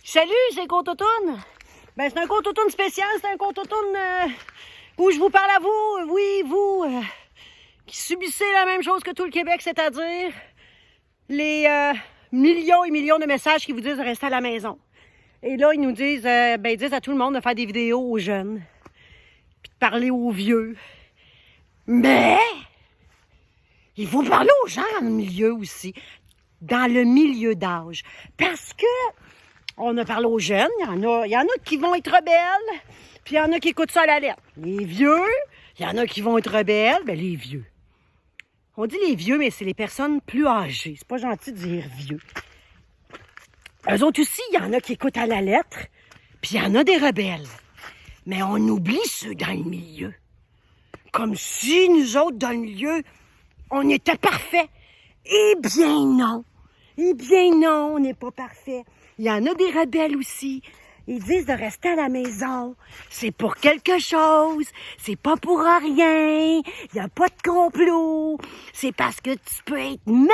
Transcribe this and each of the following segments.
Salut, c'est Côte-Automne. Ben, c'est un Côte-Automne spécial, c'est un Côte-Automne où je vous parle à vous, oui, vous, qui subissez la même chose que tout le Québec, c'est-à-dire les millions et millions de messages qui vous disent de rester à la maison. Et là, ils nous disent, ils disent à tout le monde de faire des vidéos aux jeunes, puis de parler aux vieux. Mais il faut parler aux gens dans le milieu aussi, dans le milieu d'âge, parce que on a parlé aux jeunes, il y en a qui vont être rebelles, puis il y en a qui écoutent ça à la lettre. Les vieux, il y en a qui vont être rebelles, ben les vieux. On dit les vieux, mais c'est les personnes plus âgées. C'est pas gentil de dire vieux. Eux autres aussi, il y en a qui écoutent à la lettre, puis il y en a des rebelles. Mais on oublie ceux dans le milieu. Comme si nous autres, dans le milieu, on était parfaits. Eh bien non. Eh bien non, on n'est pas parfaits. Il y en a des rebelles aussi. Ils disent de rester à la maison. C'est pour quelque chose. C'est pas pour rien. Il n'y a pas de complot. C'est parce que tu peux être malade.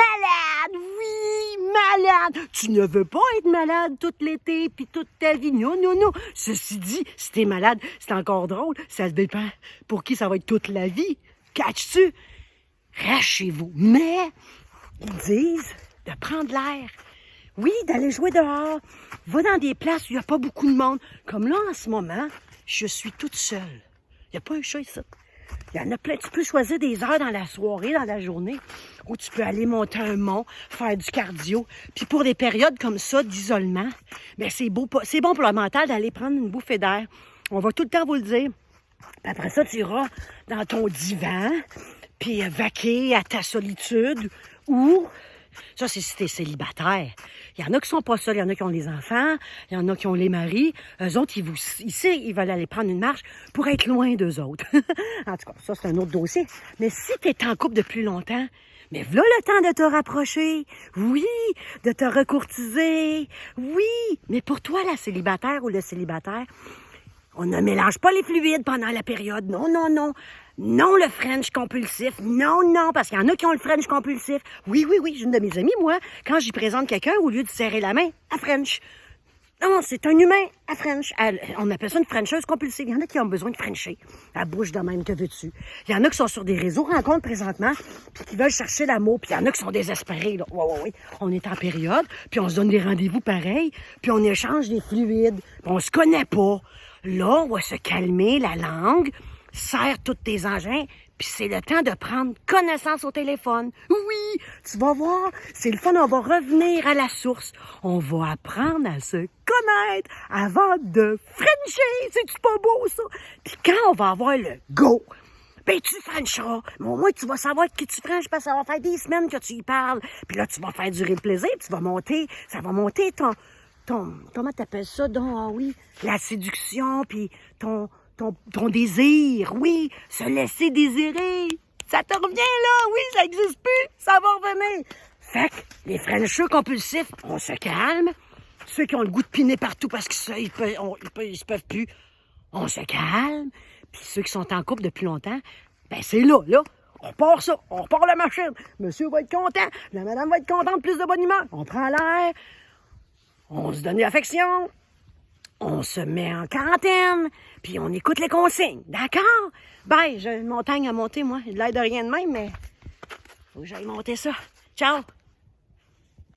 Oui, malade. Tu ne veux pas être malade tout l'été puis toute ta vie. Non, non, non. Ceci dit, si t'es malade, c'est encore drôle. Ça dépend pour qui ça va être toute la vie. Catches-tu? Reste chez vous. Mais ils disent de prendre l'air. Oui, d'aller jouer dehors. Va dans des places où il n'y a pas beaucoup de monde. Comme là, en ce moment, je suis toute seule. Il n'y a pas un chat ici. Il y en a plein. Tu peux choisir des heures dans la soirée, dans la journée, où tu peux aller monter un mont, faire du cardio. Puis pour des périodes comme ça, d'isolement, bien, c'est bon pour le mental d'aller prendre une bouffée d'air. On va tout le temps vous le dire. Puis après ça, tu iras dans ton divan, puis vaquer à ta solitude, ou... Ça, c'est si t'es célibataire. Il y en a qui sont pas seuls, il y en a qui ont les enfants, il y en a qui ont les maris. Eux autres, ils veulent aller prendre une marche pour être loin d'eux autres. En tout cas, ça, c'est un autre dossier. Mais si t'es en couple depuis longtemps, mais voilà le temps de te rapprocher. Oui, de te recourtiser. Oui, mais pour toi, la célibataire ou le célibataire, on ne mélange pas les fluides pendant la période. Non, non, non. Non, le French compulsif. Non, non, parce qu'il y en a qui ont le French compulsif. Oui, oui, oui, j'ai une de mes amies, moi, quand j'y présente quelqu'un, au lieu de serrer la main, à French. Non, c'est un humain à French. On appelle ça une Frencheuse compulsive. Il y en a qui ont besoin de Frencher. La bouche de même, que veux-tu? Il y en a qui sont sur des réseaux rencontres présentement, puis qui veulent chercher l'amour, puis il y en a qui sont désespérés, là. Oui, oui, oui. On est en période, puis on se donne des rendez-vous pareils, puis on échange des fluides, puis on se connaît pas. Là, on va se calmer la langue, serre tous tes engins, puis c'est le temps de prendre connaissance au téléphone. Oui, tu vas voir, c'est le fun, on va revenir à la source. On va apprendre à se connaître avant de frencher. C'est-tu pas beau, ça? Puis quand on va avoir le go, ben tu frencheras. Mais au moins, tu vas savoir qui tu frenches parce que ça va faire des semaines que tu y parles. Puis là, tu vas faire durer le plaisir, puis tu vas monter, ça va monter comment t'appelles ça, donc, ah oui, la séduction, puis ton désir, oui, se laisser désirer. Ça te revient, là, oui, ça n'existe plus, ça va revenir. Fait que les Frencheux compulsifs, on se calme. Ceux qui ont le goût de piner partout parce qu'ils se peuvent plus, on se calme. Puis ceux qui sont en couple depuis longtemps, ben c'est là. On repart ça, on repart la machine. Monsieur va être content, la madame va être contente, plus de bonne humeur. On prend l'air, on se donne de l'affection. On se met en quarantaine, puis on écoute les consignes. D'accord? Bye, j'ai une montagne à monter, moi. Il a l'air de rien de même, mais faut que j'aille monter ça. Ciao!